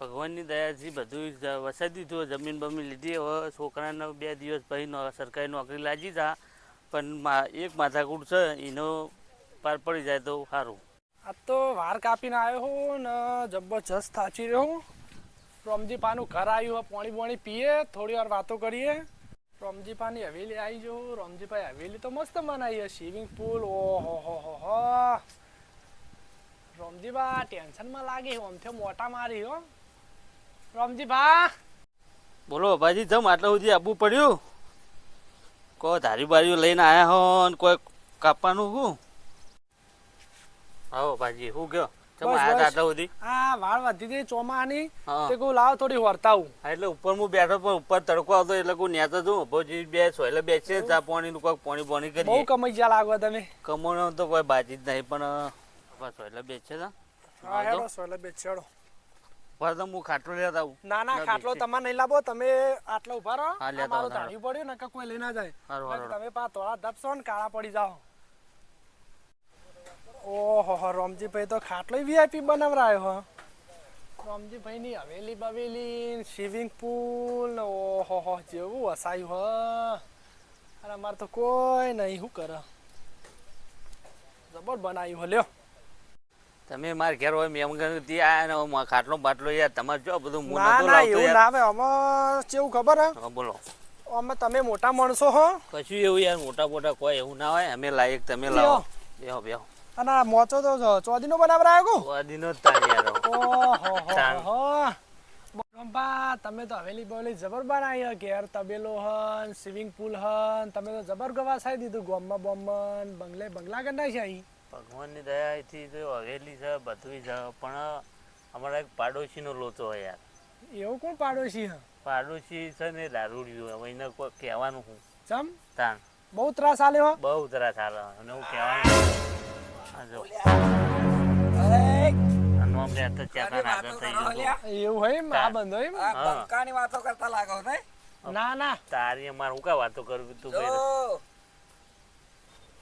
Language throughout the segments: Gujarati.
ભગવાનની દયાથી બધું વસાવી દીધું. જમીન બમીન લીધી. હવે છોકરાને 2 દિવસ પછી સરકારી નોકરી લાગી જા, પણ એક માથાકૂટ છે, એનો પાર પડી જાય તો સારું. આ તો વાર કાપીને આવ્યો હું ને જબરજસ્ત થાચી રહ્યો હું. રોમજીપાનું ઘર આવ્યું, પાણી પાણી પીએ, થોડી વાર વાતો કરીએ. રોમજીપાની હવેલી આવી જો. રોમજીભાઈ હવેલી તો મસ્ત બનાવી છે, સ્વિમિંગ પુલ. ઓહો હો હો. રોમજીબા ટેન્શનમાં લાગી, આમથી મોટા મારી હો. રોમજીભા બોલો બાજી, જમ આટલા સુધી આવવું પડ્યું? કોઈ ધારી બારીઓ લઈને આવ્યા હો ને કોઈ કાપવાનું શું? આવો બાજી, શું કયો? આટલા સુધી આ વાળ વધી હતી ચોમાની, તે કહું લાવ થોડી વર્તાવું. એટલે ઉપર હું બેઠો, પણ ઉપર તડકો આવતો એટલે કોઈ નેતા છું ઉભોજી બેસો એટલે બેસે ચા પાણી નું કોઈક પાણી પાણી કરી. બહુ કમાઈ ગયા લાગો તમે. કમાવાનો તો કોઈ બાજી જ નહીં, પણ બસ એટલે બેસે હા હેડો સોલે બેસેડો. તો હું ખાટલો લેતા આવું. ના ના, ખાટલો તમારે નહીં લાવો, તમે આટલો ઉભા રહો. મારું ધાડ્યું પડ્યું ને કોઈ લઈ ના જાય. તમે પા થોડા ધપસો ને કાળા પડી જાઓ. ઓહો રોમજીભાઈ તો ખાટલો વીઆઈપી બનાવરાયો હો. રોમજીભાઈ ની હવેલી બવેલી, સ્વિમિંગ પુલ ને ઓહો જેવું હસાયું હ. અને અમારે તો કોઈ નહીં, શું કરે જબર બનાવ્યું હો. લ્યો તમે માર ઘેર હોય મેં ત્યાં ખાટલો બાટલો યાર તમારે જો બધું હું ના ના એવું ના આવે. અમે કેવું ખબર હે? બોલો. અમે તમે મોટા માણસો હો. કશું એવું યાર મોટા મોટા કોઈ એવું ના હોય. અમે લાયક તમે લાવો. બેહો બેહો. અને મોચો તો ચોદીનો બનાવરાયો કો? ચોદીનો જ તાણ યાર. ઓહો રંભા, તમે તો હવેલી બવેલી જબર બનાવી. ઘેર તબેલો હન, સ્વિમિંગ પુલ હન, તમે તો જબર ગવાસાઈ દીધું. ગોમમાં બોમન બંગલા ગંડા છે અહીં. ભગવાનની દયાથી તો હવેલી છે, બધું છે, પણ અમારા એક પાડોશીનો લોચો હોય યાર. એવું કોણ પાડોશી હે? પાડોશી છે ને દારૂડિયું. હવે એને કોઈ કહેવાનું હું ચમ તાણ બહુ ત્રાસ આલ્યો. બહુ ત્રાસ આલે અને હું કહેવાનું એવું હોય આ બંધો બંકાની વાતો કરતા લાગો ને? ના ના તારી અમાર હું કા વાતો કરવી તું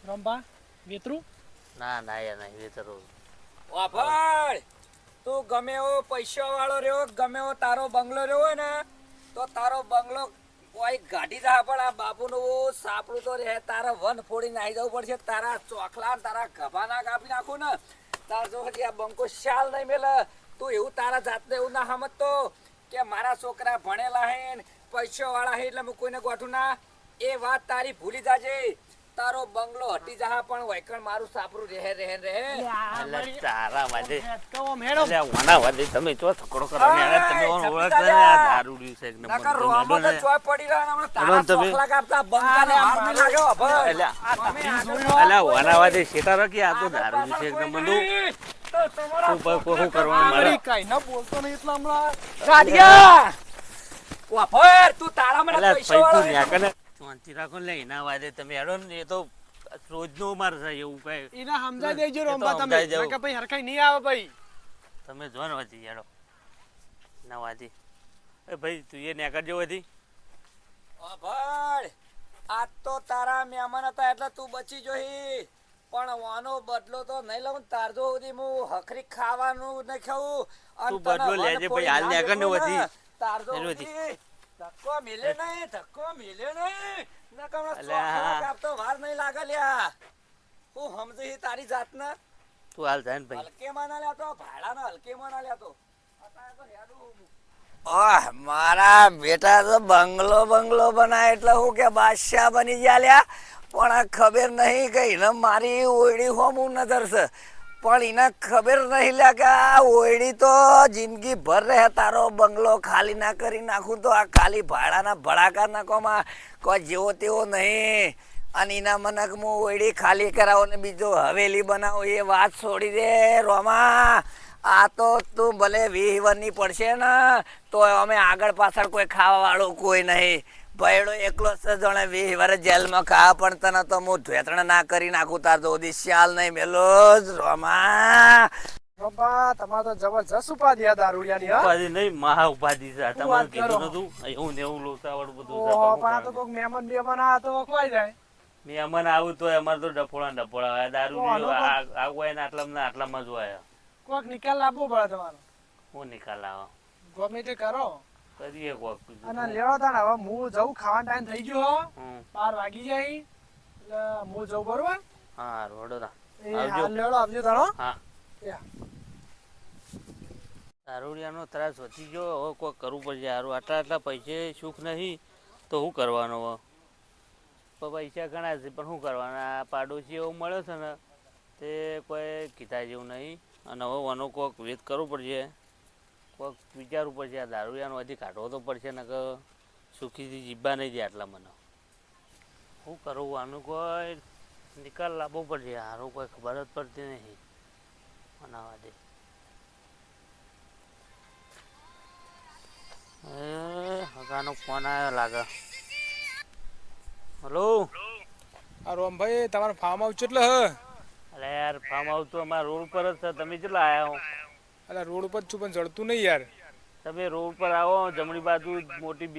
રંભા વેતરું? ના ના યાર નહીં વેતરું. વાભાઈ તું ગમે એવો પૈસા વાળો રહ્યો, ગમે એવો તારો બંગલો રહ્યો હોય ને, તો તારો બંગલો કોઈ ગાડી જા, પણ આ બાપુનું સાપડું તો રહે. તારા વન ફોડી નાખી જવું પડશે. તારા ચોખલા તારા ગભાના કાપી નાખું ને તાર જો હજી આ બંકો શાલ નહીં મેલે. તું એવું તારા જાતને એવું ના સમજતો કે મારા છોકરા ભણેલા હે ને પૈસા વાળા હે એટલે હું કોઈને ગોઠું ના. એ વાત તારી ભૂલી જાજે. તારો બંગલો હટી જા, પણ વૈકણ મારું સાપરું રહે રહે રહે. તારા વાદે ઓના વાદે તમે ચો થકડો કરો ને તમે ઓળખ ને આ દારૂડિયું છે એકદમ નકર રોમો તો ચોય પડી રહ્યા ને તારા ચોખલા કાપતા બંકાને માર લાગ્યો. ભાઈ અલા ઓના વાદે શેતારો કે આ તો દારૂડિયું છે એકદમ બધું. તું પર કોહું કરવાનું મારે કઈ ના બોલતો નહીં એટલે હમણાં ગાડિયા વાફર તું તારા મને પૈસા વાળો શાંતિ રાખો ને એના વાદે તમે હેડો ને. એ તો રોજનો માર છે એવું કઈ. એને સમજાઈ દેજો રંભા તમે કે ભાઈ હરખાઈ નહીં આવે ભાઈ. તમે જો ને વાજી હેડો ના વાજી. એ ભાઈ તું એ નેકર જેવો હતી. ઓ ભાઈ આજ તો તારા મહેમાન હતા એટલે તું બચી જોઈ, પણ વાનો બદલો તો નહીં લઉં. તાર જો સુધી હું હખરી ખાવાનું ન ખાવું. તું બદલો લેજે ભાઈ. હાલ નેકર ને વધી તાર જો ધક્કો મિલે નહીં, ધક્કો મિલે નહીં. નકમણા ચોખલા કાપતો વાર નહીં લાગે લ્યા. હું સમજી તારી જાતના. તું હાલ જાય ને ભાઈ. હલકે માં ના લેતો, ભાડાના હલકે માં ના લેતો. ઓહ મારા બેટા તો બંગલો બનાય એટલે હું કે બાદશાહ બની ગયા લ્યા. પણ આ ખબર નહીં કે એને મારી ઓયડી હોમું નજર છે, પણ એને ખબર નહીં લ્યા કે આ ઓયડી તો જિંદગી ભર રહે. તારો બંગલો ખાલી ના કરી નાખું તો આ ખાલી ભાડાના ભડાકા નાખોમાં કોઈ જેવો તેવો નહીં. અને એના મનક હું ઓયડી ખાલી કરાવો ને બીજો હવેલી બનાવો એ વાત છોડી દે રોમા. આ તો તું ભલે 20 વર્ષની પડશે ને તો અમે આગળ પાછળ કોઈ ખાવા વાળું કોઈ નહીં. ભયડો એકલો જ જણે 20 વર્ષ જેલમાં ખા, પણ તને તો હું ધ્વેતણ ના કરી નાખું. તાર તો દિશાલ નહીં મેલો જ રોમા. રંભા તમારે તો જબરજસ્ત ઉપાધિ આ દારૂડિયાની. ઉપાધિ નહીં મહા ઉપાધિ છે. તમારે કીધું નતું એવું ને એવું લોસાવાળું બધું છે. ઓહો પણ આ તો કોક મહેમાન આ તો ખવાઈ જાય. મહેમાન આવું તો અમારે તો ડફોળા દારૂ આવું હોય ને આટલામાં જ હોય. કોક નિકાલ આપવો પડે તમારો. હું નિકાલ આવો ગમે તે કરો કરીએ કોક બીજું. અને લેવો તાણ હવે હું જઉં ખાવાનો ટાઈમ થઈ ગયો હમ. 12 વાગી જાય એટલે હું જઉં બરોબર હા રોડો એ આવજો. હાલ લેવડો આવજો તાણો હા એ. દારૂડિયાનો ત્રાસ વધી ગયો હવે કોઈ કરવું પડશે સારું આટલા પૈસે સુખ નહીં તો શું કરવાનો હવે પૈસા ઘણા છે પણ શું કરવાના આ પાડોશી એવું મળ્યો છે ને તે કોઈ કીધા જેવું નહીં અને હવે આનો કોઈક વેદ કરવું પડશે કોઈક વિચારવું પડશે આ દારૂડિયાનો હજી કાઢવો તો પડશે ને કે સુખીથી જીવવા નહીં દે આટલા મને શું કરવું આનું કોઈ નિકાલ લાવવો પડશે સારું કોઈ ખબર જ પડતી નહીં બનાવવા દે હગાનો ફોન આવ્યો લાગે હલો આ રોમભાઈ તમારો ફાર્મ હાઉસ કેટલો હ અરે યાર ફાર્મ હાઉસ તો અમારા રોડ પર જ છે તમે કેટલા આવ્યા હો અલા રોડ ઉપર છું પણ ચડતું નહીં યાર તમે રોડ પર આવો જમણી બાજુ મોટી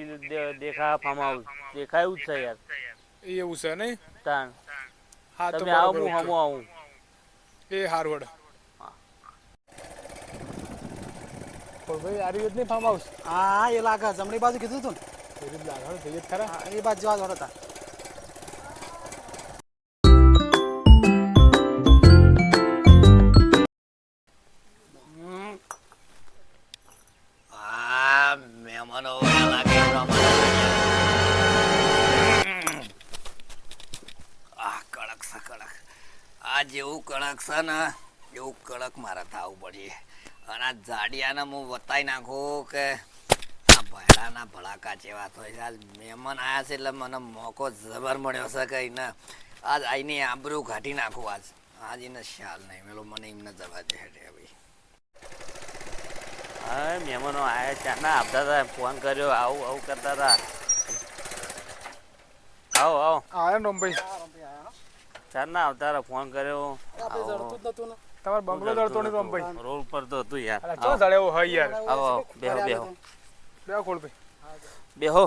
દેખા ફાર્મ હાઉસ દેખાયું જ છે યાર એવું છે નહીં તાણ હા તો તમે આવો બરોબર, હું ઓકે. હમો આવું એ હારવડ ભાઈ આ રીત નહીં ફાર્મ હાઉસ હા એ લાગે જમણી બાજુ કીધું તું એ રીત લાગે થઈ જ ખરા ને એ બાજુ જવા દો હતા આ મહેમાનો વાળા લાગે પ્રમાણે. આ કડક છે કડક આ જેવું કડક છે ને એવું કડક મારે થવું પડશે અને આ જાડિયાને હું બતાવી નાખું કે આ ભયડાના ભડાકા જેવા થાય છે આજ મહેમાન આવ્યા છે એટલે મને મોકો જબર મળ્યો છે કે એને આજ આઈને આબરૂ કાઢી નાખું આજ એને ખ્યાલ નહીં મેલો મને એમને જવા દે ભાઈ હા મહેમાનો આવ્યા ચાના આપતા હતા ફોન કર્યો આવું આવું કરતા હતા આવો આવો આયા રોમભાઈ ચાના આવતા હતા ફોન કર્યો આપણે જડતું જ નતું ને તમારો બંગલો જડતો નહીં રોમભાઈ રોડ પર તો હતું યાર અલા ચો જડે એવો હોય યાર આવો આવો બેહો બેહો બે ખોલ ભાઈ બેહો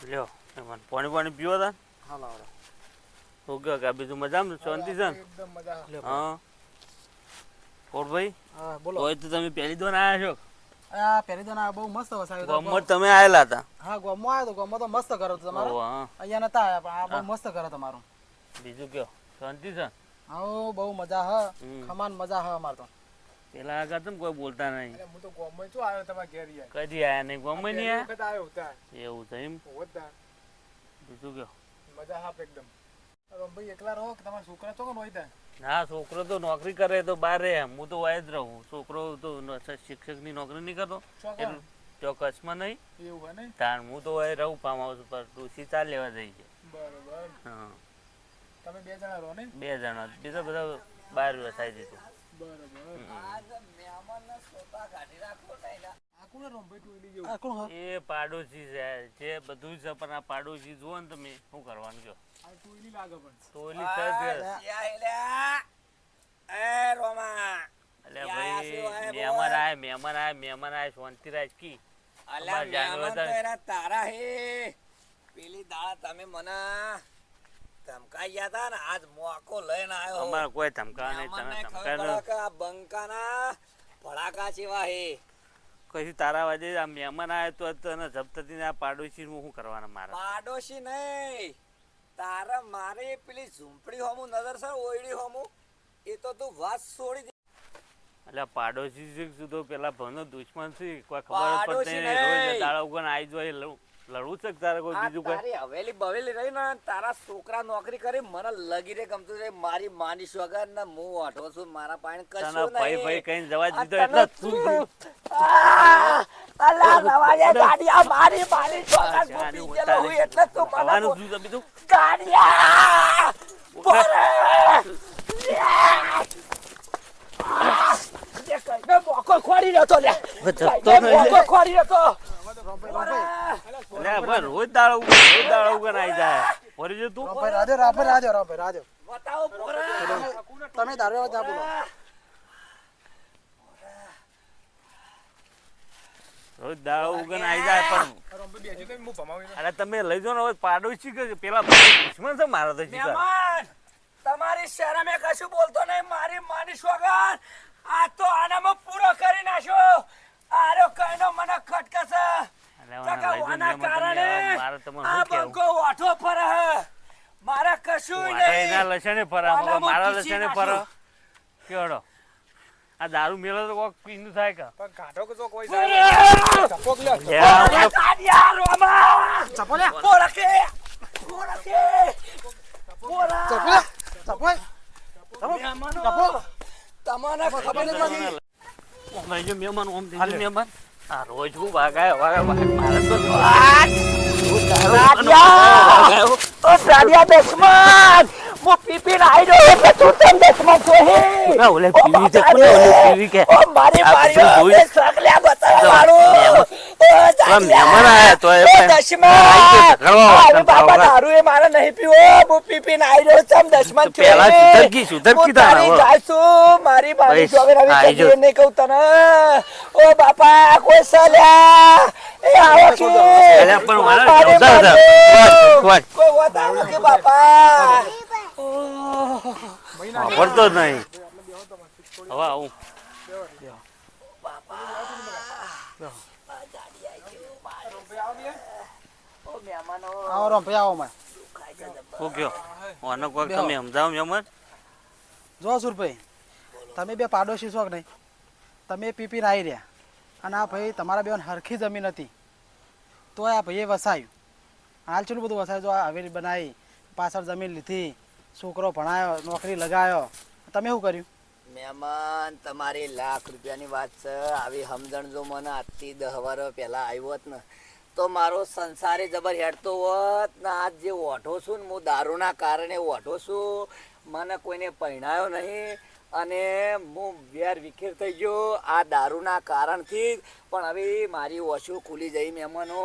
લ્યો મહેમાન પાણી પીવો તા હા લાવડો ઓકે કે બીજું મજામાં શાંતિ છે ને? એકદમ મજા હા કોટભાઈ હા બોલો તોય તો તમે પહેલી દોન આવ્યા આ પહેરી તો ના બહુ મસ્ત છો વસાવ્યો ગામમાં તમે આવેલા હતા હા ગોમમાં આવ્યો તો ગોમમાં તો મસ્ત કરો તો તમારો ઓહો, હા અહીંયા નતા આવ્યા પણ આ બહુ મસ્ત કરે તમારું બીજું કયો શાંતિ છે હા બહુ મજા હ હમ. ખમાન મજા હ અમાર તો પેલા આગળ તમે કોઈ બોલતા નહીં હું તો ગોમમાં શું આવ્યો તમારા ઘેર યાર કદી આયા નહીં ગામમાં નહીં આયા વખત આવ્યો હતા એવું છે એમ હોતા બીજું કયો મજા હાપ એકદમ રોમભાઈ એકલા રહો કે તમારા છોકરા તો કોણ હોય ત્યાં ના છોકરો તો નોકરી કરે તો બહાર રહે હું તો વાય જ રહું છોકરો તો શિક્ષકની નોકરી નહીં કરતો છોકરા એટલું ચોક્કસમાં નહીં એવું હોય ને તાણ હું તો વાય રહું ફાર્મ હાઉસ ઉપર ડોસી ચાલ લેવા જઈ છે બરોબર હા તમે બે જણા રહો ને 2 જણા બીજા બધા બહાર વસાઈ દીધું બરોબર મહેમાનને સોતા કાઢી રાખો નહીં આ કોણ રોમભાઈ ટોયલી જેવું આ કોણ હ એ પાડોશી છે જે બધું છે પણ આ પાડોશી જુઓ ને તમે શું કરવાનું જો આ ટોયલી લાગે પણ તો ઓલી સજ એ રોમા એટલે ભાઈ મહેમાન આય શાંતિ રાખ કી અલ્યા અમારે જાનવર મહેમાન તો હતા. એના તારા હે પેલી દાડા તમે મને ધમકાઈ ગયા તા ને આજ મોકો લઈને આવ્યો અમારે કોઈ ધમકા નહીં મહેમાનને તને ખબર ધમકા પડે કે આ બંકાના ભડાકા જેવા હે કઈ તારા વાજે આ મહેમાન આય તો તને જપ્તથી આ પાડોશી હું શું કરવાના મારા પાડોશી નહીં તારા મારે પેલી ઝૂંપડી હોમું નજર છે ઓયડી હોમું એ તો તું વાત છોડી દે એટલે પાડોશી છે શું તો પેલા ભનો દુશ્મન છે કોઈ ખબર જ પડતી પાડોશી નહીં રોજ નહીં. દાડા ઉગન આવી જોઈએ લડવું છે કે તારે કોઈ આ બીજું કોઈ તારી હવેલી બવેલી રહી ને તારા છોકરા નોકરી કરી મને લગી રે ગમતું છે મારી માની વગર ને હું વાઢો છું મારા પાસે તને કશું ભાઈ નહીં ભાઈ કઈ જવા આ દીધો તને એટલે તું અલા નવાજે ગાડિયા મારી મારી છોકરા આની ગોપી ઉતારી. ગયેલો હું એટલે તું મને ખાવાનું શું છે બીજું ગાડિયા બોરે જે કઈને મોકો ખોડી રહ્યો તો લે જતો કઈને નહીં લે. મોકો ખોડી રહ્યો તો એટલે ભાઈ રોજ દાડા ઉગન આવી જાય ફરી જો તું રોમભાઈ રાજો બતાવો પોરા તમે દારૂ જા બોલો રોજ દાડા ઉગન આવી જાય પણ રોમભાઈ બેસી તો હું ભમાવી અરે તમે લઈ જાઓ ને હવે પાડોશી કે પેલા દુશ્મન છે મારા તો શીખર મહેમાન તમારી શરમે કશું બોલતો નહીં મારી માની સોગન આ તો આનામાં પૂરો કરી નાખ્યો આરો કઈનો મને ખટકશે ટકાવાના કારણે મારે તમને આ શું કેવું બંકો વાઠો ફરે હે મારા કશું એના નહીં લસણે ફરા આનામાં મારા પીસી લસણે નાખ્યો. ફરો કેવડો આ દારૂ મેલો તો કોક પીનું થાય કે પણ કાઢો કે તો કોઈ ચપોક લ્યો યાર, તાડિયા રોમા ચપો લે પોરકે પોરકે પોરા ચપો લે ચપો મહેમાનો તમને ખબર નથી ભાઈ જો મહેમાન ઓમ થઈ ગયું મહેમાન આ રોજ હું વાગાય મારે તો તાડિયા ઓ તાડિયા દશમન મો પીપીને આઈ રહ્યો એટલે તું તેમ દશમન છો હે ના, ઓલે પીવી છે, કોને ઓલે પીવી કે? ઓ મારી આ બારીઓ બધું આપણે સકલ્યા બતાવવા વાળું મહેમાન આયા તો એ ઓ પણ દશમન આઈ ગયો, ઝઘડો, અરે બાપા ઝઘડો. દારૂ એ મારે નહીં પીવો હું પીપીને આઈ રહ્યો છું દશમન છો પેલા હે. સુધરકી હું તારા, તારી હો. ગાય છું, મારી બારી બસ, જોગર આવી આઈ કદી જો. નહીં કહું તને ઓ બાપા કોઈ સલ્યા એ આવો કે અલ્યા, પણ મારા મારે જવતા હતા. મારજો. વાત. કોઈ વધારે નથી બાપા વાપરતો જ નહીં હવે આવું ઓ મહેમાનો આવો રમ ભાઈ આવો માં શું કયો આનો કોક તમે સમજાવો મહેમાન જો સુરભાઈ તમે બે પાડોશી છો કે નહીં તમે પીપીને આવી રહ્યા અને આ ભાઈ તમારા બેન હરખી જમીન હતી તો આ ભાઈએ વસાયું હાલ ચેટલું બધું વસાયું જો આ હવેલી બનાવી પાછળ જમીન લીધી છોકરો ભણાયો નોકરી લગાયો તમે શું કર્યું મહેમાન તમારી લાખ રૂપિયાની વાત છે આવી સમજણ જો મને આજથી 10 વર્ષ પહેલા આવ્યો હોત ને તો મારો સંસારે જબર હેડતો હોત ને આજ જે ઓઢો છું ને હું દારૂના કારણે ઓઢો છું મને કોઈને પહેણાયો નહીં અને હું વેર વિખેર થઈ ગયો આ દારૂના કારણથી જ. પણ હવે મારી ઓછું ખુલી જઈ મહેમાનો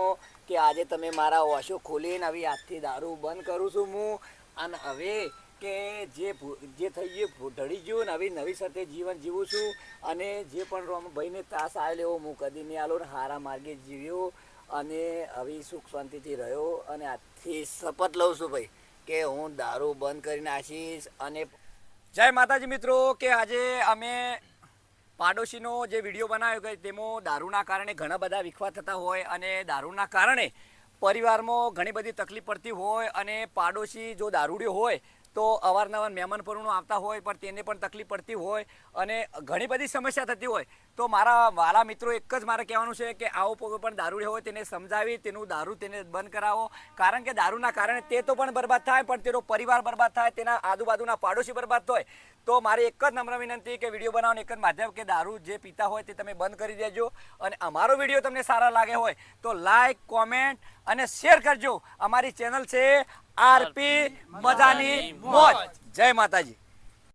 કે આજે તમે મારા ઓછું ખોલીને હવે આજથી દારૂ બંધ કરું છું હું અને હવે કે જે થઈ ગયું ઢળી ગયું ને હવે નવી સાથે જીવન જીવું છું અને જે પણ રોમભાઈને ત્રાસ આવેલો એવો હું કદી નહીં આલો ને હારા માર્ગે જીવ્યો અને હવે સુખ શાંતિથી રહ્યો અને આજથી શપથ લઉં છું ભાઈ કે હું દારૂ બંધ કરી નાખીશ. અને જય માતાજી મિત્રો કે આજે અમે પાડોશીનો જે વિડીયો બનાવ્યો કે તેમાં દારૂના કારણે ઘણા બધા વિખવા થતા હોય અને દારૂના કારણે પરિવારમાં ઘણી બધી તકલીફ પડતી હોય અને પાડોશી જો દારૂડિયો હોય તો અવારનવાર મહેમાન પરણું આવતા હોય પણ તેને પણ તકલીફ પડતી હોય અને ઘણી બધી સમસ્યા થતી હોય તો મારા વાલા મિત્રો એક જ મારે કહેવાનું છે કે આવો પણ દારૂડિયો હોય તેને સમજાવી તેનું દારૂ તેને બંધ કરાવો કારણ કે દારૂના કારણે તે તો પણ બરબાદ થાય પણ તેનો પરિવાર બરબાદ થાય તેના આજુબાજુના પાડોશી બરબાદ થાય. તો મારી એક જ નમ્ર વિનંતી કે વિડીયો બનાવવાનું એક જ માધ્યમ કે દારૂ જે પીતા હોય તે તમે બંધ કરી દેજો અને અમારો વિડીયો તમને સારા લાગે હોય તો લાઈક કોમેન્ટ અને શેર કરજો. અમારી ચેનલ છે આરપી મજાની મોજ. જય માતાજી.